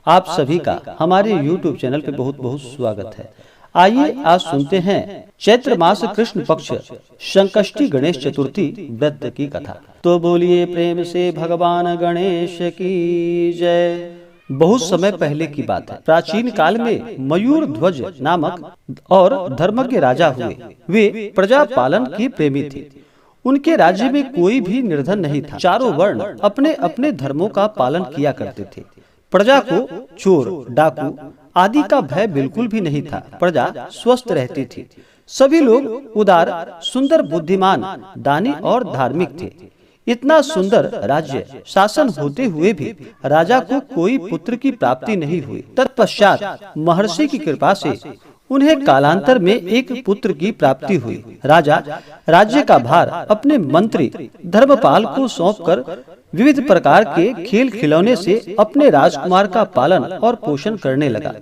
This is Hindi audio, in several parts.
आप सभी का हमारे YouTube चैनल पे बहुत बहुत स्वागत है। आइए आज सुनते हैं चैत्र मास कृष्ण पक्ष संकष्टी गणेश चतुर्थी व्रत की कथा। तो बोलिए प्रेम से भगवान गणेश की जय। बहुत समय पहले की बात है। प्राचीन काल में मयूर ध्वज नामक और धर्मज्ञ राजा हुए। वे प्रजा पालन के प्रेमी थे। उनके राज्य में कोई भी निर्धन नहीं था। चारों वर्ण अपने अपने धर्मों का पालन किया करते थे। प्रजा को चोर, डाकू आदि का भय बिल्कुल भी नहीं था। प्रजा स्वस्थ रहती थी। सभी लोग उदार, सुंदर, बुद्धिमान, दानी और धार्मिक थे। इतना सुंदर राज्य शासन होते हुए भी राजा को कोई पुत्र की प्राप्ति नहीं हुई। तत्पश्चात महर्षि की कृपा से उन्हें कालांतर में एक पुत्र की प्राप्ति हुई। राजा राज्य का भार अपने मंत्री धर्मपाल को सौंपकर विविध प्रकार के खेल खिलौने से अपने राजकुमार का पालन और पोषण करने लगा।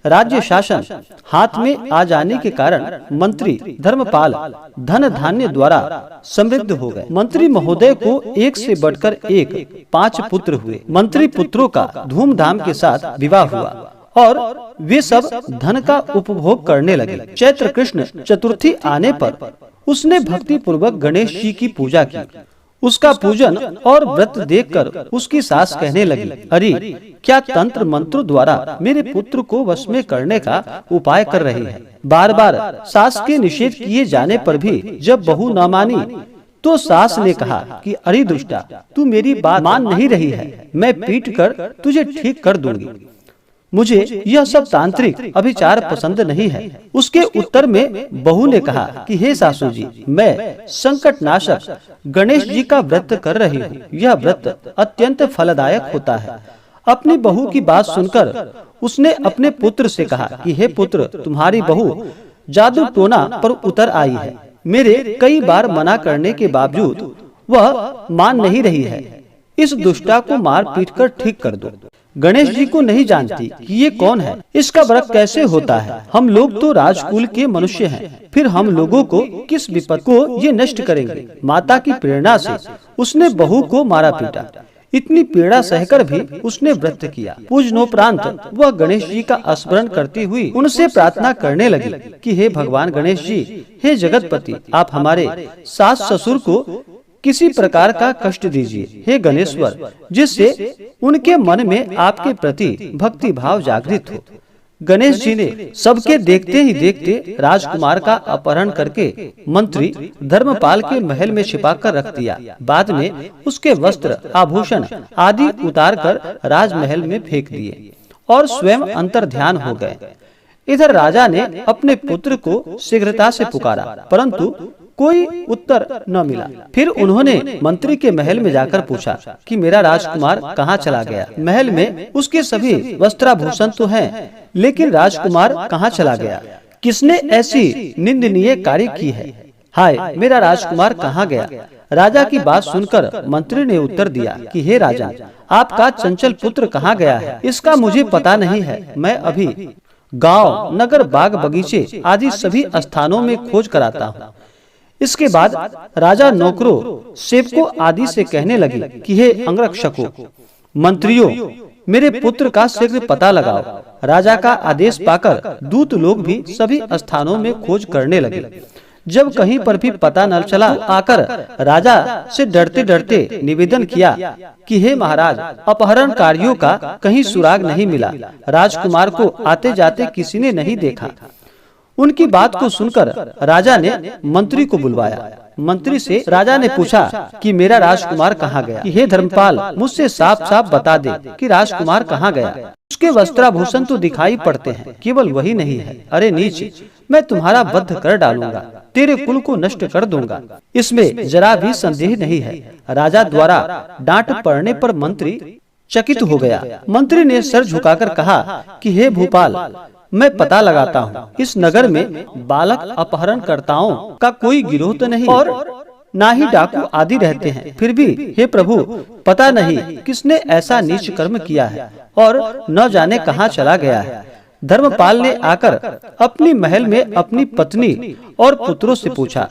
राज्य शासन हाथ में आ जाने के कारण मंत्री धर्मपाल धन धान्य द्वारा समृद्ध हो गए। मंत्री महोदय को एक से बढ़कर एक 5 पुत्र हुए। मंत्री पुत्रों का धूमधाम के साथ विवाह हुआ और वे सब धन का उपभोग करने लगे। चैत्र कृष्ण चतुर्थी आने पर उसने भक्ति पूर्वक गणेश जी की पूजा की। उसका पूजन और व्रत देखकर उसकी सास कहने लगी, अरे क्या तंत्र मंत्र द्वारा मेरे पुत्र को वश में करने का उपाय कर रही है। बार बार सास के निषेध किए जाने पर भी जब बहू न मानी तो सास ने कहा कि अरे दुष्टा, तू मेरी बात मान नहीं रही है, मैं पीट कर तुझे ठीक कर दूंगी। मुझे यह सब तांत्रिक अभिचार पसंद नहीं है। उसके उत्तर में बहू ने कहा कि हे सासू जी, मैं संकट नाशक गणेश जी का व्रत कर रही हूँ। यह व्रत अत्यंत फलदायक होता है। अपनी बहू की बात सुनकर उसने अपने पुत्र से कहा कि हे पुत्र, तुम्हारी बहू जादू टोना पर उतर आई है। मेरे कई बार मना करने के बावजूद वह मान नहीं रही है। इस दुष्टा को मार पीट कर ठीक कर दो। गणेश जी को नहीं जानती कि ये कौन है, इसका व्रत कैसे होता है। हम लोग तो राजकुल के मनुष्य हैं, फिर हम लोगों को किस विपद को ये नष्ट करेंगे। माता की प्रेरणा से उसने बहू को मारा पीटा। इतनी पीड़ा सहकर भी उसने व्रत किया। पूजनोपरांत वह गणेश जी का स्मरण करती हुई उनसे प्रार्थना करने लगी कि हे भगवान गणेश जी, हे जगतपति, आप हमारे सास ससुर को किसी प्रकार का कष्ट दीजिए। हे गणेश्वर, जिससे उनके मन में आपके प्रति भक्ति भाव जागृत हो। गणेश जी ने सबके देखते ही देखते राजकुमार का अपहरण करके मंत्री धर्मपाल के महल में छिपाकर रख दिया। बाद में उसके वस्त्र, आभूषण आदि उतारकर राजमहल में फेंक दिए और स्वयं अंतर ध्यान हो गए। इधर राजा ने अपने पुत्र को शीघ्रता से पुकारा, परंतु कोई उत्तर न मिला। फिर उन्होंने मंत्री के महल में जाकर पूछा कि मेरा राजकुमार कहाँ चला गया। महल में उसके सभी वस्त्राभूषण तो हैं, लेकिन राजकुमार कहाँ चला गया। किसने ऐसी निंदनीय कार्य की है। हाय, मेरा राजकुमार कहाँ गया। राजा की बात सुनकर मंत्री ने उत्तर दिया कि हे राजा, आपका चंचल पुत्र कहाँ गया है, इसका मुझे पता नहीं है। मैं अभी गाँव, नगर, बाग, बगीचे आदि सभी स्थानों में खोज कराता हूँ। इसके बाद राजा नौकरों, सेवकों आदि से कहने लगे कि हे अंगरक्षकों, मंत्रियों, मेरे पुत्र का शीघ्र पता लगाओ। राजा का आदेश पाकर दूत लोग भी सभी स्थानों में खोज करने लगे। जब कहीं पर भी पता न चला, आकर राजा से डरते डरते निवेदन किया कि हे महाराज, अपहरणकारियों का कहीं सुराग नहीं मिला। राजकुमार को आते जाते किसी ने नहीं देखा। उनकी बात को सुनकर राजा ने मंत्री को बुलवाया। मंत्री से राजा ने पूछा कि मेरा राजकुमार कहाँ गया। कि हे धर्मपाल, मुझसे साफ साफ बता दे कि राजकुमार कहाँ गया। उसके वस्त्राभूषण तो दिखाई पड़ते हैं, केवल वही नहीं है। अरे नीच, मैं तुम्हारा वध कर डालूंगा, तेरे कुल को नष्ट कर दूंगा, इसमें जरा भी संदेह नहीं है। राजा द्वारा डांट पड़ने पर मंत्री चकित हो गया। मंत्री ने सर झुकाकर कहा कि हे भूपाल, मैं पता लगाता हूँ, इस नगर में बालक अपहरणकर्ताओं का कोई गिरोह तो नहीं और ना ही डाकू आदि रहते हैं। फिर भी हे प्रभु, पता नहीं किसने ऐसा नीच कर्म किया है और न जाने कहाँ चला गया है। धर्मपाल ने आकर अपनी महल में अपनी पत्नी और पुत्रों से पूछा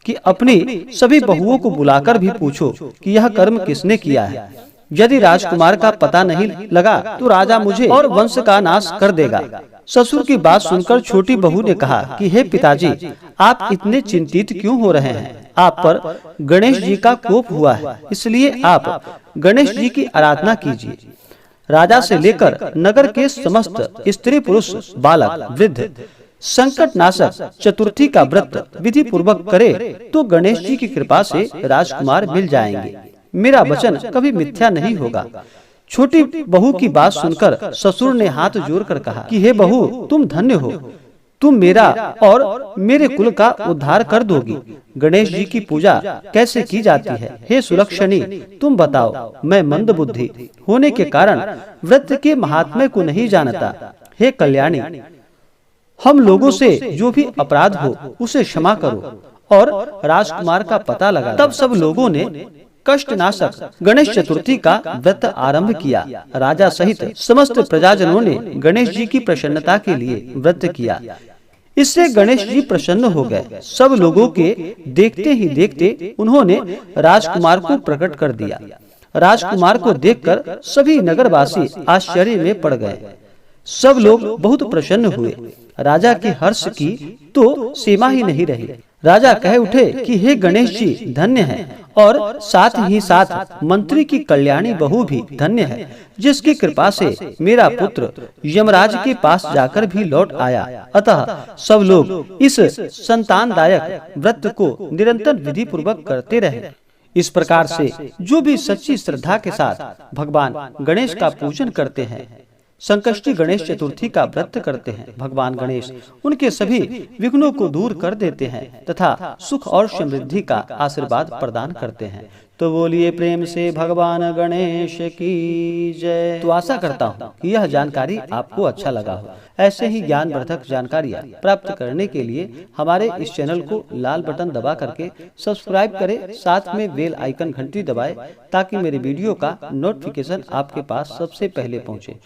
कि अपनी सभी बहुओं को बुलाकर भी पूछो कि यह कर्म किसने किया है। यदि राजकुमार का पता नहीं लगा तो राजा मुझे और वंश का नाश कर देगा। ससुर की बात सुनकर छोटी बहू ने कहा कि हे पिताजी, आप इतने चिंतित क्यों हो रहे हैं? आप पर गणेश जी का कोप हुआ है, इसलिए आप गणेश जी की आराधना कीजिए। राजा से लेकर नगर के समस्त स्त्री पुरुष बालक वृद्ध संकट नाशक चतुर्थी का व्रत विधि पूर्वक करे तो गणेश जी की कृपा से राजकुमार मिल जाएंगे। मेरा वचन कभी मिथ्या नहीं होगा। छोटी बहू की बात सुनकर ससुर ने हाथ जोड़कर कहा कि हे बहू, तुम धन्य हो, तुम मेरा और मेरे कुल का उद्धार कर दोगी। गणेश जी की पूजा कैसे की जाती है? हे सुलक्षणी, तुम बताओ। मैं मंद बुद्धि होने के कारण व्रत के महात्म्य को नहीं जानता। हे कल्याणी, हम लोगों से जो भी अपराध हो उसे क्षमा करो और राजकुमार का पता लगा। तब सब लोगों ने कष्टनाशक गणेश चतुर्थी का व्रत आरंभ किया। राजा सहित समस्त प्रजाजनों ने गणेश जी की प्रसन्नता के लिए व्रत किया। इससे गणेश जी प्रसन्न हो गए। सब लोगों के देखते ही देखते उन्होंने राजकुमार को प्रकट कर दिया। राजकुमार को देखकर सभी नगरवासी आश्चर्य में पड़ गए। सब लोग बहुत प्रसन्न हुए। राजा के हर्ष की तो सीमा ही नहीं रही। राजा कह उठे कि हे गणेश जी धन्य हैं और साथ ही साथ मंत्री की कल्याणी बहू भी धन्य है, जिसकी कृपा से मेरा पुत्र यमराज के पास जाकर भी लौट आया। अतः सब लोग इस संतानदायक व्रत को निरंतर विधि पूर्वक करते रहे। इस प्रकार से जो भी सच्ची श्रद्धा के साथ भगवान गणेश का पूजन करते हैं, संकष्टी गणेश चतुर्थी का व्रत करते हैं, भगवान गणेश उनके सभी विघ्नों को दूर कर देते हैं तथा सुख और समृद्धि का आशीर्वाद प्रदान करते हैं। तो बोलिए प्रेम से भगवान गणेश की जय। तो आशा करता हूँ कि यह जानकारी आपको अच्छा लगा हो। ऐसे ही ज्ञानवर्धक जानकारियाँ प्राप्त करने के लिए हमारे इस चैनल को लाल बटन दबा करके सब्सक्राइब करें, साथ में बेल आइकन घंटी दबाएं ताकि मेरे वीडियो का नोटिफिकेशन आपके पास सबसे पहले पहुँचे।